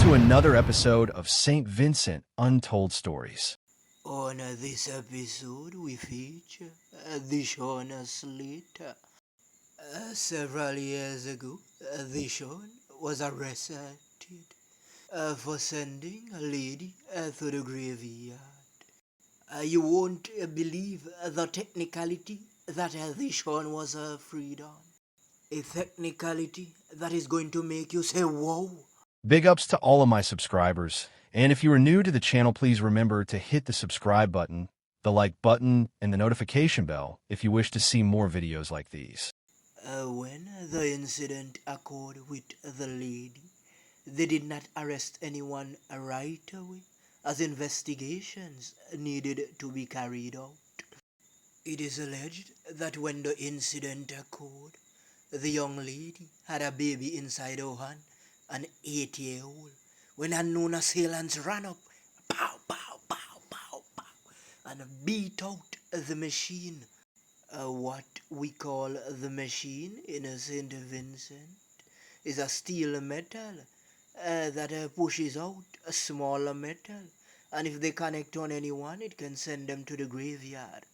to another episode of St. Vincent Untold Stories. On this episode, we feature the Sean Slater. Several years ago, the Sean was arrested for sending a lady to the graveyard. You won't believe the technicality that the Sean was freed on. A technicality that is going to make you say, whoa. Big ups to all of my subscribers. And if you are new to the channel, please remember to hit the subscribe button, the like button, and the notification bell if you wish to see more videos like these. When the incident occurred with the lady, they did not arrest anyone right away, as investigations needed to be carried out. It is alleged that when the incident occurred, the young lady had a baby inside her hand, an 8-year-old, when unknown assailants ran up, pow, pow, pow, pow, pow, and beat out the machine. What we call the machine in St. Vincent is a steel metal that pushes out a smaller metal, and if they connect on anyone, it can send them to the graveyard.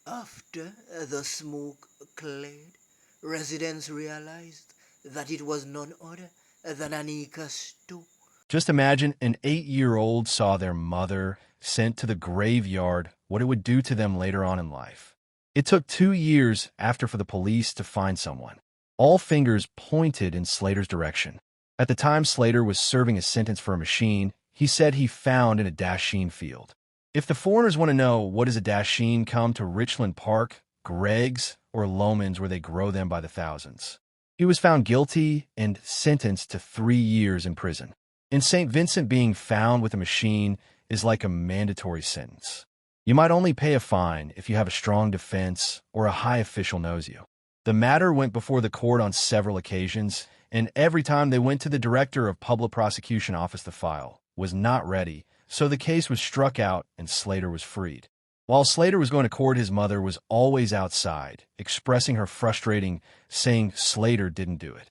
After the smoke cleared, residents realized that it was none other than Anika Stu. Just imagine an 8-year-old saw their mother sent to the graveyard, what it would do to them later on in life. It took 2 years for the police to find someone. All fingers pointed in Slater's direction. At the time Slater was serving a sentence for a machine he said he found in a Dachshund field. If the foreigners want to know what is a Dachshund, come to Richland Park, Greg's, or Loman's, where they grow them by the thousands. He was found guilty and sentenced to 3 years in prison. In St. Vincent, being found with a machine is like a mandatory sentence. You might only pay a fine if you have a strong defense or a high official knows you. The matter went before the court on several occasions, and every time they went to the director of public prosecution office, the file was not ready, so the case was struck out and Slater was freed. While Slater was going to court, his mother was always outside, expressing her frustration, saying Slater didn't do it.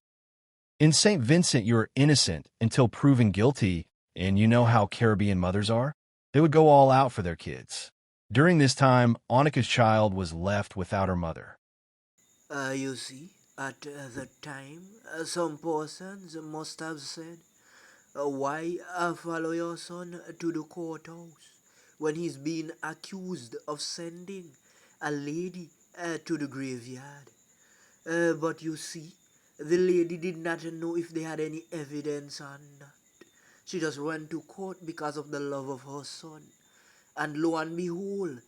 In St. Vincent, you're innocent until proven guilty, and you know how Caribbean mothers are? They would go all out for their kids. During this time, Annika's child was left without her mother. You see, at the time, some persons must have said, why follow your son to the courthouse when he's being accused of sending a lady to the graveyard? But you see, the lady did not know if they had any evidence or not. She just went to court because of the love of her son. And lo and behold,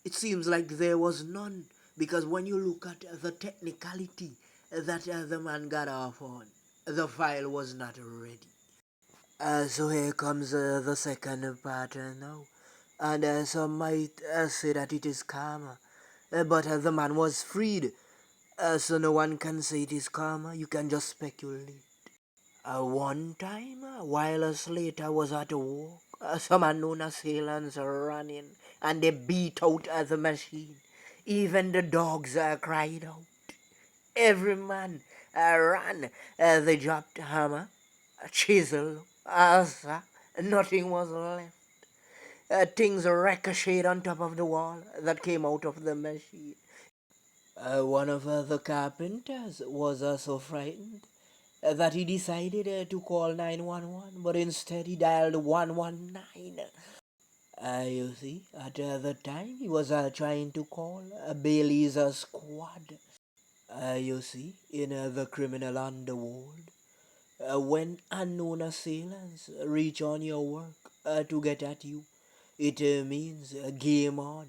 it seems like there was none, because when you look at the technicality that the man got off on, the file was not ready. So here comes the second part now. And some might say that it is karma. But the man was freed. So no one can say it is karma. You can just speculate. One time, while Slater was at work, some unknown assailants ran in and they beat out the machine. Even the dogs cried out. Every man ran. They dropped hammer, chisel, asa. Nothing was left. Things ricocheted on top of the wall that came out of the machine. One of the carpenters was so frightened that he decided to call 911, but instead he dialed 119. You see, at the time he was trying to call Bailey's squad. You see, in the criminal underworld, when unknown assailants reach on your work to get at you, it means game on.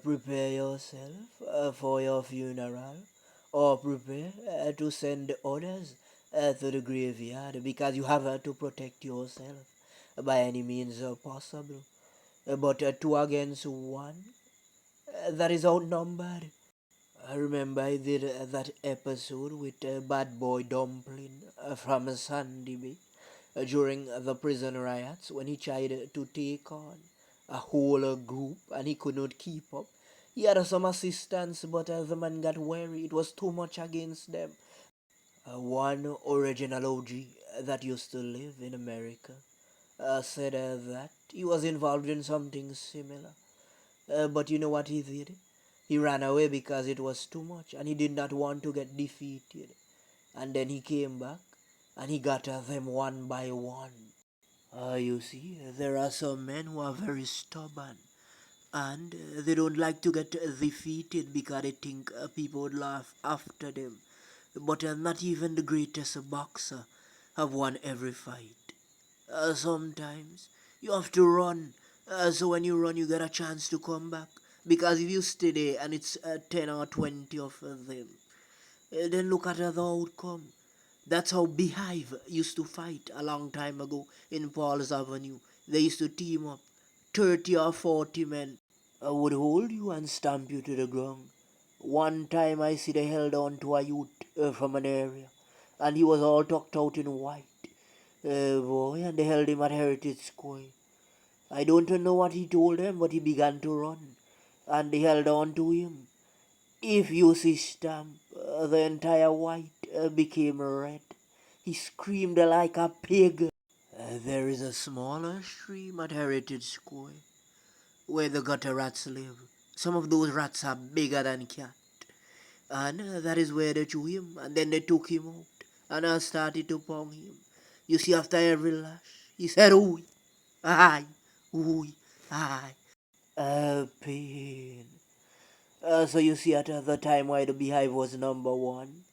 Prepare yourself for your funeral, or prepare to send others to the graveyard, because you have to protect yourself by any means possible. But 2 against 1, that is outnumbered. I remember I did that episode with Bad Boy Dumpling from Sandy Bay during the prison riots, when he tried to take on a whole group and he could not keep up. He had some assistance, but the man got weary. It was too much against them. One original OG that used to live in America said that he was involved in something similar. But you know what he did? He ran away because it was too much and he did not want to get defeated. And then he came back and he got them one by one. You see, there are some men who are very stubborn and they don't like to get defeated because they think people would laugh after them. But not even the greatest boxer have won every fight. Sometimes you have to run, so when you run, you get a chance to come back. Because if you stay there and it's 10 or 20 of them, then look at the outcome. That's how Beehive used to fight a long time ago in Paul's Avenue. They used to team up. 30 or 40 men would hold you and stamp you to the ground. One time I see they held on to a youth from an area, and he was all tucked out in white. Boy, and they held him at Heritage Square. I don't know what he told them, but he began to run, and they held on to him. If you see Stamp, the entire white became red. He screamed like a pig. There is a smaller stream at Heritage Square where the gutter rats live. Some of those rats are bigger than cat. And that is where they threw him. And then they took him out. And I started to pound him. You see, after every lash, he said, ooh, aye, ooh, aye. Pain. So you see, at the time why the Beehive was number one,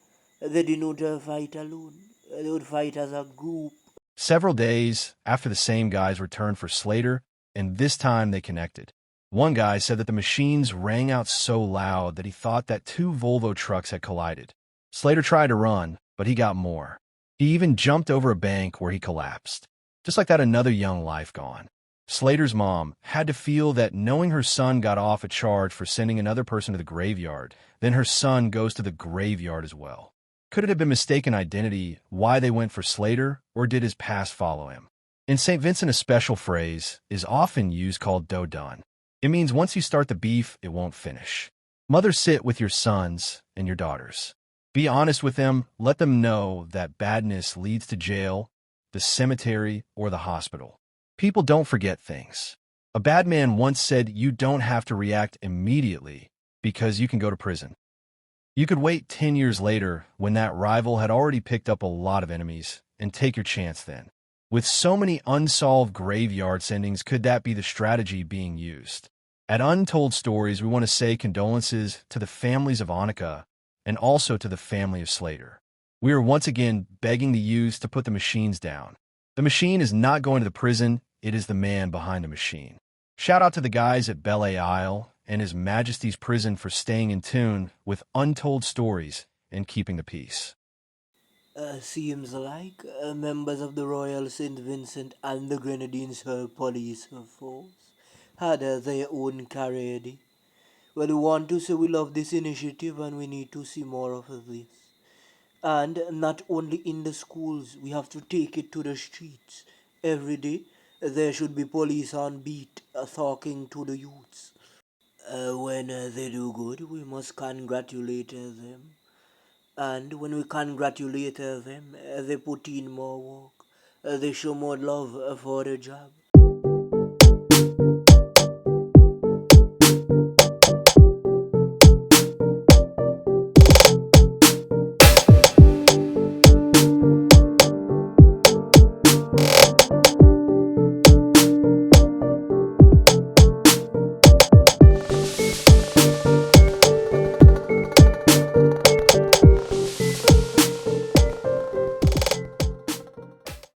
they didn't fight alone. They would fight as a group. Several days after the same guys returned for Slater, and this time they connected. One guy said that the machines rang out so loud that he thought that two Volvo trucks had collided. Slater tried to run, but he got more. He even jumped over a bank where he collapsed. Just like that, another young life gone. Slater's mom had to feel that knowing her son got off a charge for sending another person to the graveyard, then her son goes to the graveyard as well. Could it have been mistaken identity, why they went for Slater, or did his past follow him? In St. Vincent, a special phrase is often used called "do done." It means once you start the beef, it won't finish. Mothers, sit with your sons and your daughters. Be honest with them, let them know that badness leads to jail, the cemetery, or the hospital. People don't forget things. A bad man once said you don't have to react immediately because you can go to prison. You could wait 10 years later when that rival had already picked up a lot of enemies and take your chance then. With so many unsolved graveyard sendings, could that be the strategy being used? At Untold Stories, we want to say condolences to the families of Annika and also to the family of Slater. We are once again begging the youths to put the machines down. The machine is not going to the prison, it is the man behind the machine. Shout out to the guys at Belle Isle and His Majesty's Prison for staying in tune with Untold Stories and keeping the peace. Seems like members of the Royal St Vincent and the Grenadines Police Force had their own karate. Well, we want to say we love this initiative and we need to see more of this. And not only in the schools, we have to take it to the streets. Every day, there should be police on beat talking to the youths. When they do good, we must congratulate them. And when we congratulate them, they put in more work. They show more love for the job.